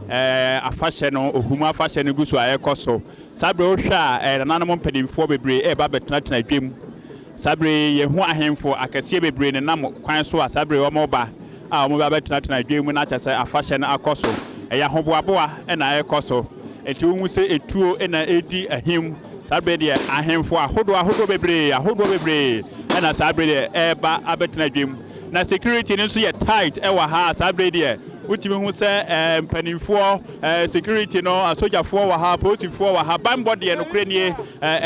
afahye no ohum afahye no gusu ayekoso sabre o hwa nananom mpanimfo bebre eba betena dwem sabre ye hu ahemfo akese bebre ne nam kwan so a sabre o moba a o moba betena dwem na kyase afahye no akoso eya hoboaboa na ayekoso eti wo hu se etuo na edi ahim sabre de ahemfo ahodo bebre na sabre de eba abetena dwem na security no so ye tight ewa ha sabre de utimi hu se mpanimfo security no asogyafoɔ wa ha polisifoɔ wa ha bambɔ de no kure nie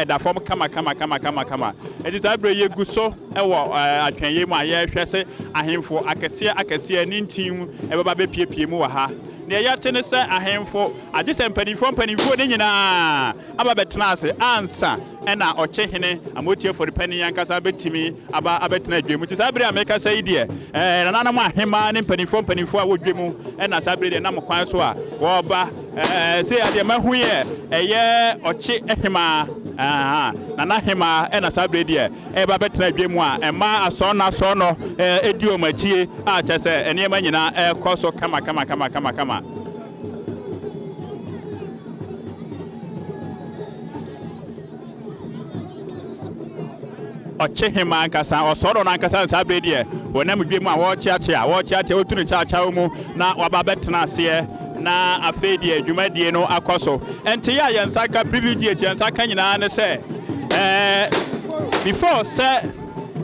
da fam kama edi sabre ye guso ewo atwenye mu aye hwɛ se ahemfo akɛse ni ntim ebeba bepiepie mu wa ha ne yɛte ne sɛ ahemfo ade sɛ mpanimfo ne nyinaa aba betena ase ansa ɛna ɔkye hene Amoatia Ofori Panin yankasa betimi aba abetena dwemu ti sabre ameka sɛ idie nananam ahema ne mpanimfo a wodwemu ɛna sabre de nam kwan so a wɔba sɛ ade mahu yɛ ɛyɛ ɔkye ahema nana hema ɛna sabre de ɛba betena dwemu a ɛma asɔ no edi omachie a kyɛ sɛ ɛnema nyina ɛkɔ so kama Ohema nkasa osoro na nkasa nsabre de wonam dwemu a wɔkyeakyea otunu kyaakyaaw mu na waba betena ase na afedi adwumadie no akoso ente ya yensa ka PreViewGh yensa ka nyina ne sɛ before sɛ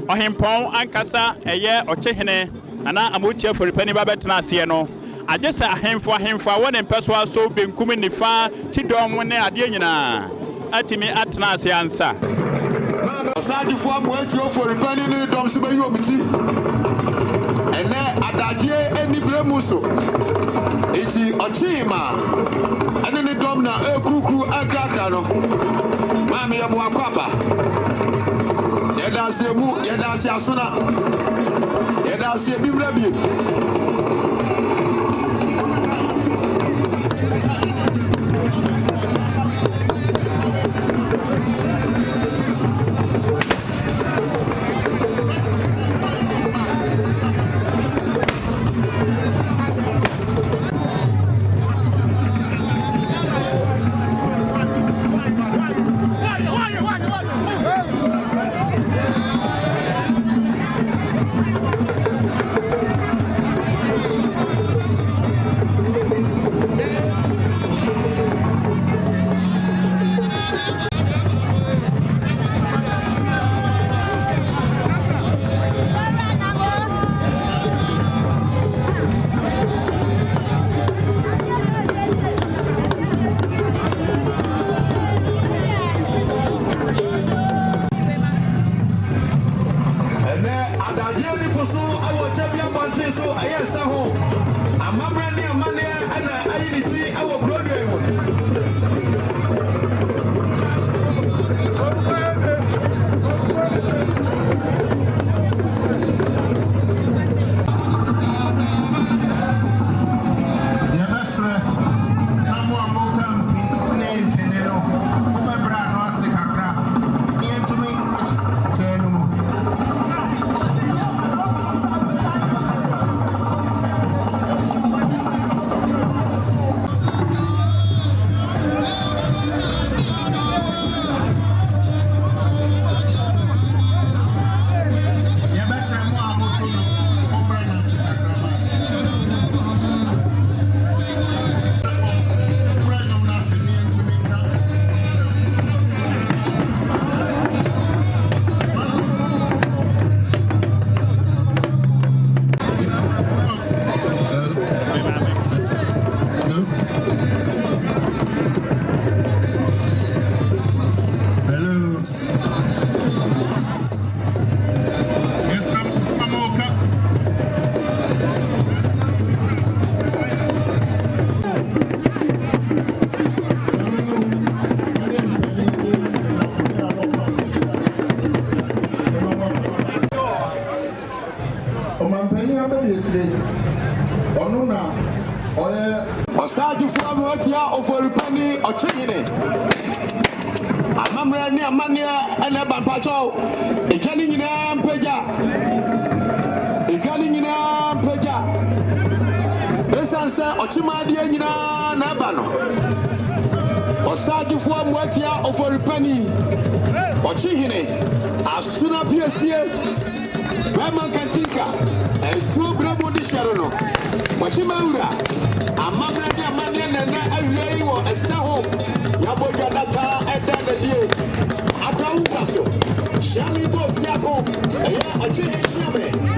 ɔhempɔn ankasa ɛyɛ ɔkyehene ana Amoatia Ofori Panin ba betena ase no agye sɛ ahemfo a wɔne mpɛso aso benkum nifa tidɔm ne ade nyina atimi atena ase ansa Osagyefuo Amoatia Ofori Panin ni dom so bayi omiti ene adagye eni bremuso eti ochima ene ni dom na ekukuru agakra no maame ye mo akwaba yeda se asona yeda se bibra bi Osagyefuo Amoatia Ofori Panin ochihine amamre ni amane ene bampacho ejani nyina mpeja esa say Ochimadi nyina na ba no. Osagyefuo Amoatia Ofori Panin. Ochihine asuna piesie. Bama kantika. Esuo brabo di shero no. Ochimaura. Amamre ni amane nana awie wo esaho. Yaboja data eda na die. Akrawu kwaso. Shami bo siako. Eya ochihe shiame.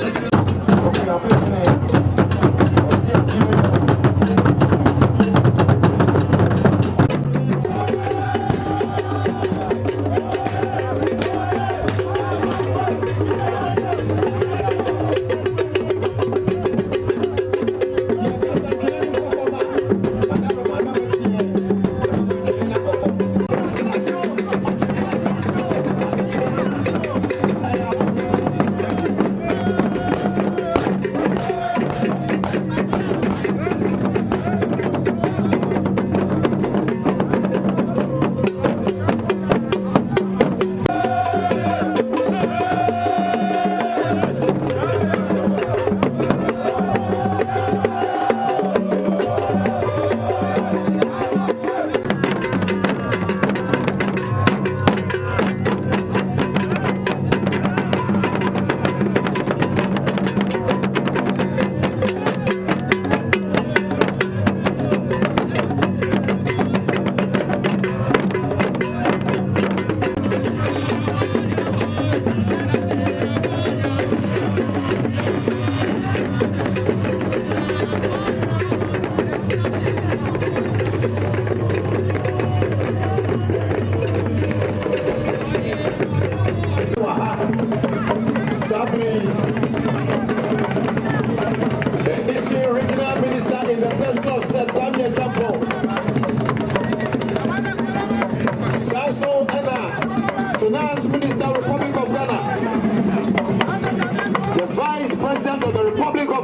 Let's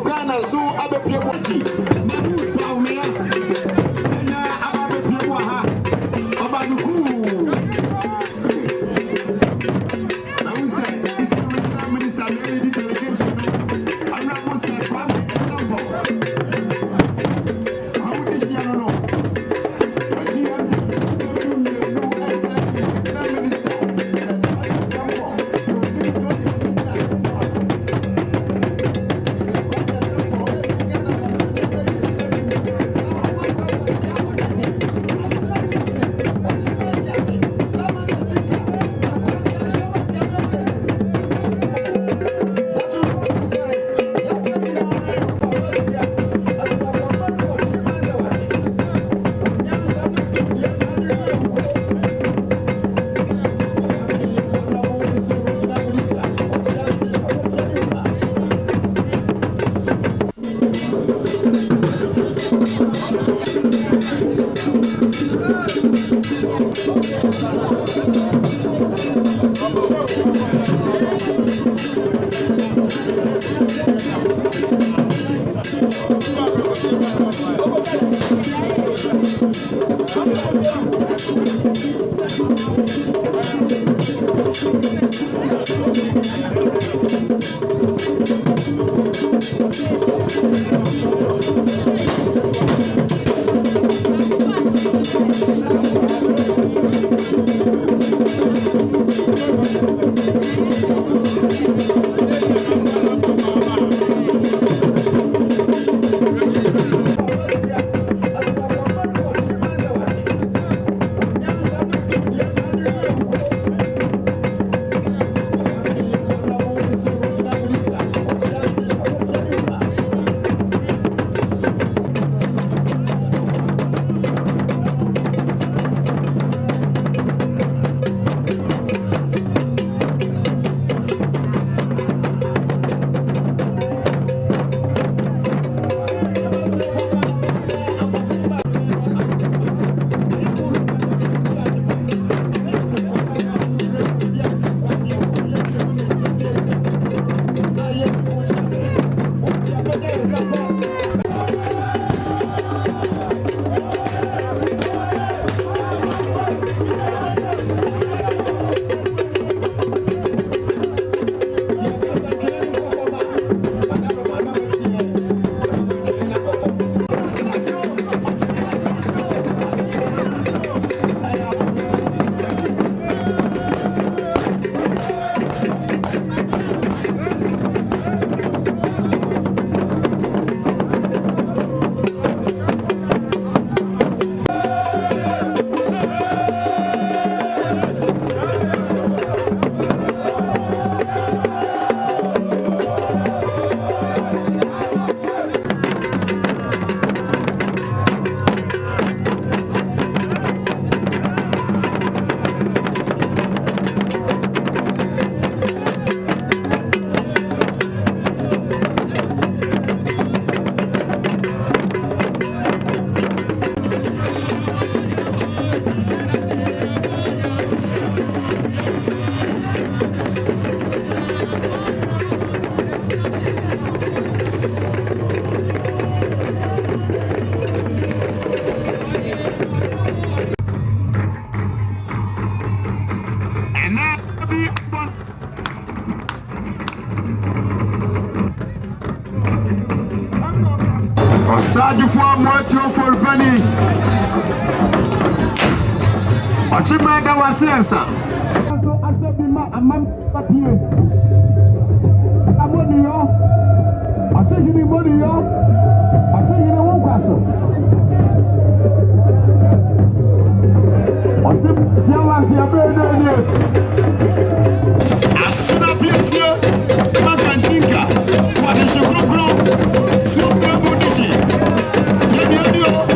Ghana so abepie bochi Mabu Bawumia ena abepie bo ha Obaduku I will say it's the regional minister lady delegation I'm not going to say example how would this year no Osagyefuo Amoatia Ofori Panin Ohemaa Nana Dokua asabima amam papie amoniyo achihini moniyo achihini wonkwaso odim siawanki abredeni asuna piesie makantinka wadeshe krokro super dishi yedio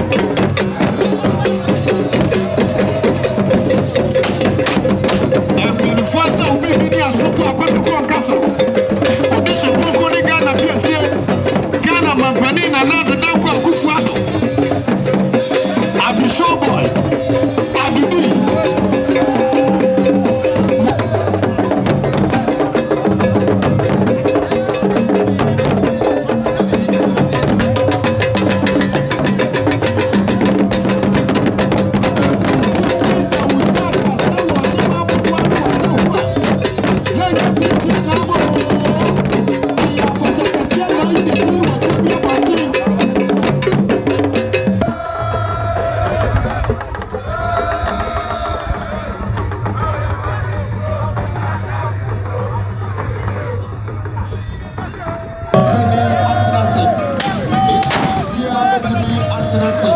Yatanasi,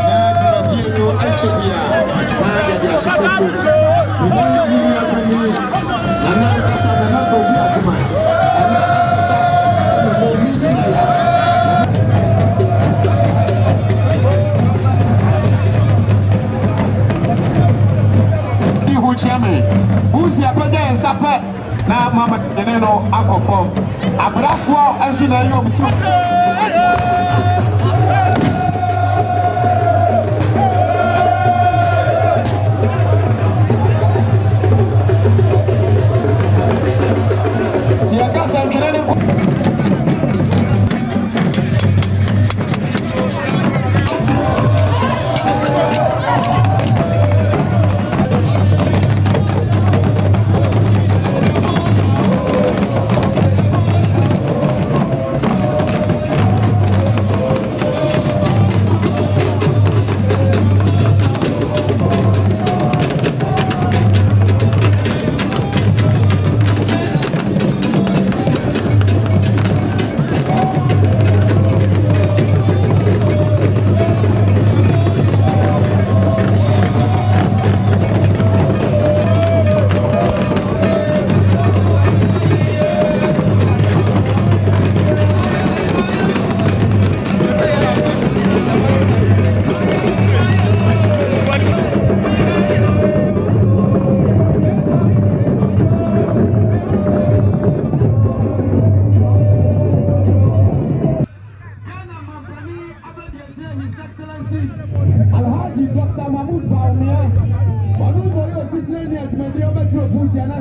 Nadu Diego Alchebia, Nadia Shishatu, Nina Kani, Nana Kasana Nafo Biatuma, Nana Chairman, who's the Pede and Sapper? Now, Mamma, and then Aquaform. Abrafo, as you know, you're too. His Excellency Alhaji Dr. Mahmoud Bawumia, Banu Boyo Titani, Media Metro Puti, and